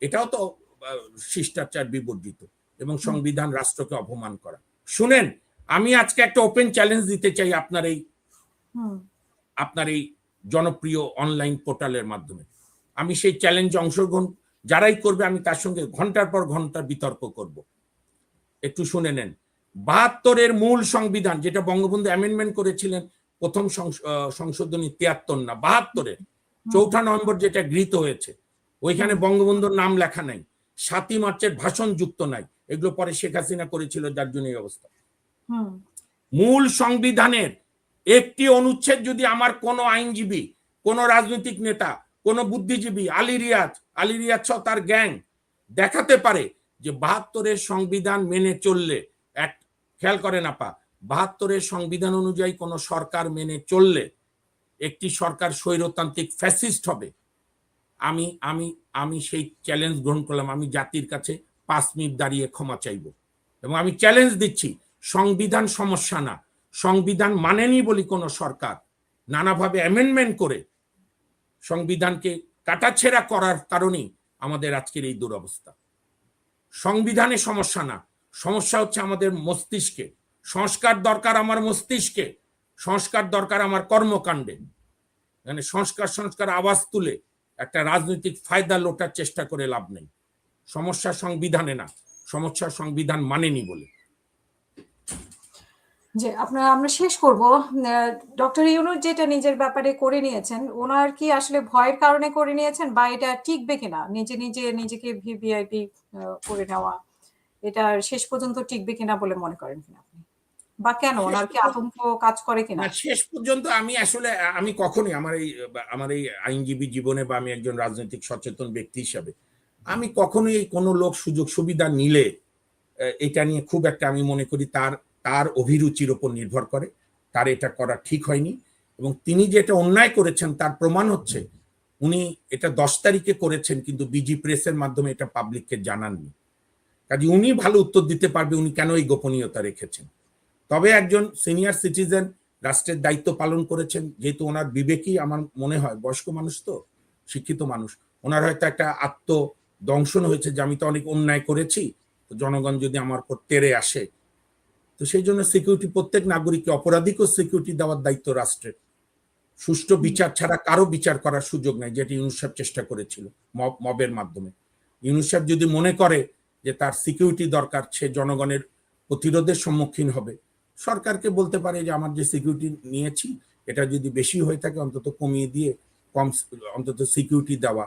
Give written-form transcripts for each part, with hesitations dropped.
এটাও তো শিষ্টাচার বিবর্জিত এবং সংবিধান রাষ্ট্রকে অপমান করা। শুনেন, আমি আজকে একটা ওপেন চ্যালেঞ্জ দিতে চাই আপনার এই জনপ্রিয় অনলাইন পোর্টালের মাধ্যমে। আমি সেই চ্যালেঞ্জে অংশগ্রহণ যারাই করবে আমি তার সঙ্গে ঘন্টার পর ঘন্টা বিতর্ক করব। একটু শুনে নেন। ৭২-এর মূল সংবিধান, যেটা বঙ্গবন্ধু অ্যামেন্ডমেন্ট করেছিলেন প্রথম সংশোধনী ৭৩ না ৭২-এর ৪ নভেম্বর যেটা গৃহীত হয়েছে, ওইখানে বঙ্গবন্ধুর নাম লেখা নাই, ৭ই মার্চের ভাষণ যুক্ত নাই। এগুলো পরে শেখ হাসিনা করেছিল, যার জন্য এই অবস্থা। মূল সংবিধানের একটি অনুচ্ছেদ যদি আমার কোন আইনজীবী, কোন রাজনৈতিক নেতা, কোন বুদ্ধিজীবী, আলী রিয়াজ সহ তার গ্যাং দেখাতে পারে যে ৭২-এর সংবিধান মেনে চললে, এক খেয়াল করেন আপা, ৭২-এর সংবিধান অনুযায়ী কোন সরকার মেনে চললে একটি সরকার স্বৈরতান্ত্রিক ফ্যাসিস্ট হবে, আমি আমি আমি সেই চ্যালেঞ্জ গ্রহণ করলাম। আমি জাতির কাছে 5 মিনিট দাঁড়িয়ে ক্ষমা চাইব এবং আমি চ্যালেঞ্জ দিচ্ছি, সংবিধান সমস্যা না, সংবিধান মানেনি বলি কোন সরকার নানাভাবে অ্যামেন্ডমেন্ট করে সংবিধানকে কাটাছেঁড়া করার কারণেই আমাদের আজকের এই দুরবস্থা। সংবিধানে সমস্যা না, সমস্যা হচ্ছে আমাদের মস্তিষ্কে। সংস্কার দরকার আমার মস্তিষ্কে, সংস্কার দরকার আমার কর্মকাণ্ডে। মানে সংস্কার আওয়াজ তুলে একটা রাজনৈতিক ফায়দা লোটার চেষ্টা করে লাভ নেই। সমস্যা সংবিধানে না, সমস্যা সংবিধান মানেনি বলে। যে আমরা শেষ করব। ডক্টর ইউনূস যেটা নিজের ব্যাপারে করে নিয়েছেন, ওনার কি আসলে ভয়ের কারণে করে নিয়েছেন, বা এটা টিকবে কিনা, নিজেকে ভিভিআইপি করে নেওয়া, এটা শেষ পর্যন্ত টিকবে কিনা বলে মনে করেন কিনা আপনি, বা কেন ওনার কি আতঙ্ক কাজ করে কিনা? শেষ পর্যন্ত আমি কখনোই আমার এই আইনজীবী জীবনে বা আমি একজন রাজনৈতিক সচেতন ব্যক্তি হিসাবে আমি কখনোই কোনো লোক সুযোগ সুবিধা নিলে এটা নিয়ে খুব একটা, আমি মনে করি তার অভিরুচির উপর নির্ভর করে, তার এটা করা ঠিক হয়নি। এবং তিনি যে এটা অন্যায় করেছেন তার প্রমাণ হচ্ছে উনি এটা 10 তারিখে করেছেন, কিন্তু বিজি প্রেসের মাধ্যমে এটা পাবলিককে জানাননি। কাজে উনি ভালো উত্তর দিতে পারবে উনি কেন এই গোপনীয়তা রেখেছেন। তবে একজন সিনিয়র সিটিজেন রাষ্ট্রের দায়িত্ব পালন করেছেন, যেহেতু ওনার বিবেকই আমার মনে হয়, বয়স্ক মানুষ তো, শিক্ষিত মানুষ, ওনার হয়তো একটা আত্মদংশন হয়েছে যে আমি তো অনেক অন্যায় করেছি, তো জনগণ যদি আমার উপর তেড়ে আসে, তো সেই জন্য সিকিউরিটি, প্রত্যেক নাগরিককে অপরাধীকেও সিকিউরিটি দেওয়ার দায়িত্ব রাষ্ট্রের। সুষ্ঠু বিচার ছাড়া কারো বিচার করার সুযোগ নাই, যেটি ইউনূস সাহেব চেষ্টা করেছিল মবের মাধ্যমে। ইউনূস সাহেব যদি মনে করে যে তার সিকিউরিটি দরকার, সে জনগণের প্রতিরোধের সম্মুখীন হবে, সরকারকে বলতে পারে যে আমার যে সিকিউরিটি নিয়েছি এটা যদি বেশি হয়ে থাকে অন্তত কমিয়ে দিয়ে অন্তত সিকিউরিটি দেওয়া,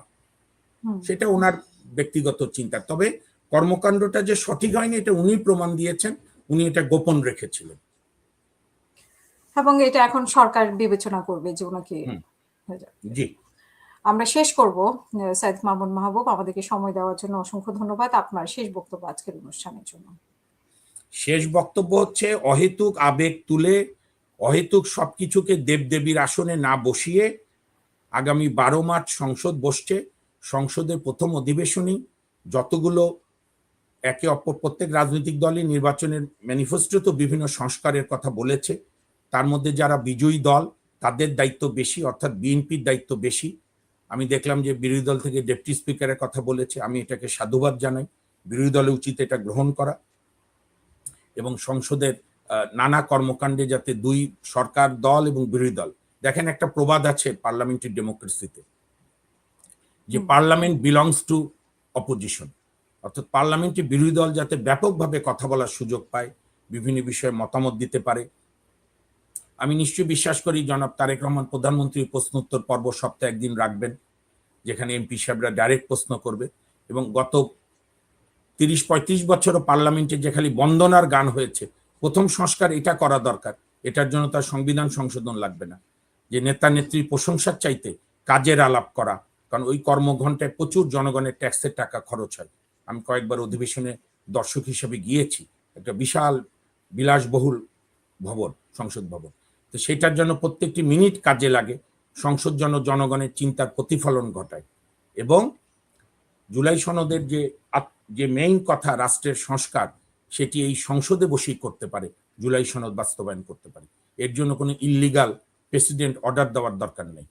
সেটা ওনার ব্যক্তিগত চিন্তা। তবে কর্মকাণ্ডটা যে সঠিক হয়নি এটা উনি প্রমাণ দিয়েছেন, উনি এটা গোপন রেখেছিলেন এবং এটা এখন সরকার বিবেচনা করবে যে ওনাকে। জি, আমরা শেষ করব। সাইদ মাহমুদ মাহবুব, আমাদেরকে সময় দেওয়ার জন্য অসংখ্য ধন্যবাদ। আপনার শেষ বক্তব্য আজকের অনুষ্ঠানের জন্য। শেষ বক্তব্য হচ্ছে, অহেতুক আবেগ তুলে অহেতুক সবকিছুকে দেবদেবীর আসনে না বসিয়ে আগামী 12 মার্চ সংসদ বসছে। সংসদের প্রথম অধিবেশনই যতগুলো একে অপর প্রত্যেক রাজনৈতিক দলই নির্বাচনের ম্যানিফেস্টোতে বিভিন্ন সংস্কারের কথা বলেছে, তার মধ্যে যারা বিজয়ী দল তাদের দায়িত্ব বেশি, অর্থাৎ বিএনপির দায়িত্ব বেশি। আমি দেখলাম যে বিরোধী দল থেকে ডেপুটি স্পিকারের কথা বলেছে, আমি এটাকে সাধুবাদ জানাই। বিরোধী দলের উচিত এটা গ্রহণ করা এবং সংসদের নানা কর্মকাণ্ডে যাতে দুই সরকার দল এবং বিরোধী দল, দেখেন একটা প্রবাদ আছে পার্লামেন্টারি ডেমোক্রেসিতে যে পার্লামেন্ট বিলংস টু অপোজিশন, অর্থাৎ পার্লামেন্টে বিরোধী দল যাতে ব্যাপকভাবে কথা বলার সুযোগ পায়, বিভিন্ন বিষয়ে মতামত দিতে পারে। আমি নিশ্চয়ই বিশ্বাস করি জনাব তারেক রহমান প্রধানমন্ত্রী প্রশ্ন উত্তর পর্ব সপ্তাহে একদিন রাখবেন, যেখানে এমপি সাহেবরা ডাইরেক্ট প্রশ্ন করবে। এবং গত 30-35 বছরও পার্লামেন্টে যে খালি বন্দনার গান হয়েছে, প্রথম সংস্কার এটা করা দরকার। এটার জন্য তার সংবিধান সংশোধন লাগবে না, যে নেতা নেত্রীর প্রশংসার চাইতে কাজের আলাপ করা, কারণ ওই কর্মঘণ্টায় প্রচুর জনগণের ট্যাক্সের টাকা খরচ হয়। আমি কয়েকবার অধিবেশনে দর্শক হিসেবে গিয়েছি, একটা বিশাল বিলাসবহুল ভবন, সংসদ ভবন, তো সেটার জন্য প্রত্যেকটি মিনিট কাজে লাগে, সংসদ যেন জনগণের চিন্তার প্রতিফলন ঘটায়। এবং জুলাই সনদের যে মেইন কথা রাষ্ট্রের সংস্কার, সেটি এই সংসদে বসেই করতে পারে, জুলাই সনদ বাস্তবায়ন করতে পারে। এর জন্য কোনো ইললিগাল প্রেসিডেন্ট অর্ডার দেওয়ার দরকার নেই।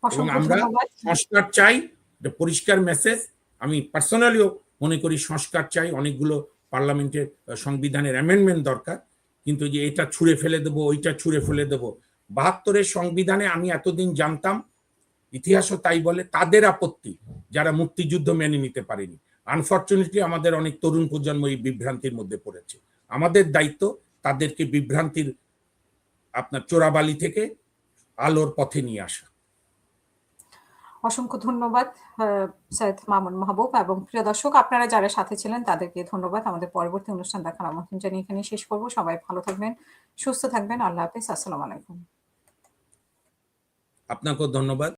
এবং আমরা সংস্কার চাই, এটা পরিষ্কার মেসেজ। আমি পার্সোনালিও মনে করি সংস্কার চাই, অনেকগুলো পার্লামেন্টের সংবিধানের অ্যামেন্ডমেন্ট দরকার, কিন্তু যে এটা ছুঁড়ে ফেলে দেবো, ওইটা ছুঁড়ে ফেলে দেবো। 72-এর সংবিধানে আমি এতদিন জানতাম, ইতিহাসও তাই বলে, তাদের আপত্তি যারা মুক্তিযুদ্ধ মেনে নিতে পারেনি। আনফর্চুনেটলি আমাদের অনেক তরুণ প্রজন্ম এই বিভ্রান্তির মধ্যে পড়েছে। আমাদের দায়িত্ব তাদেরকে বিভ্রান্তির আপনার চোরাবালি থেকে আলোর পথে নিয়ে আসা। অসংখ্য ধন্যবাদ সৈয়দ মামুন মাহবুব, এবং প্রিয় দর্শক আপনারা যারা সাথে ছিলেন তাদেরকে ধন্যবাদ। আমাদের পরবর্তী অনুষ্ঠান দেখার আমন্ত্রণ জানিয়ে এখানে শেষ করব। সবাই ভালো থাকবেন, সুস্থ থাকবেন। আল্লাহ হাফেজ। আসসালামু আলাইকুম। আপনাকেও ধন্যবাদ।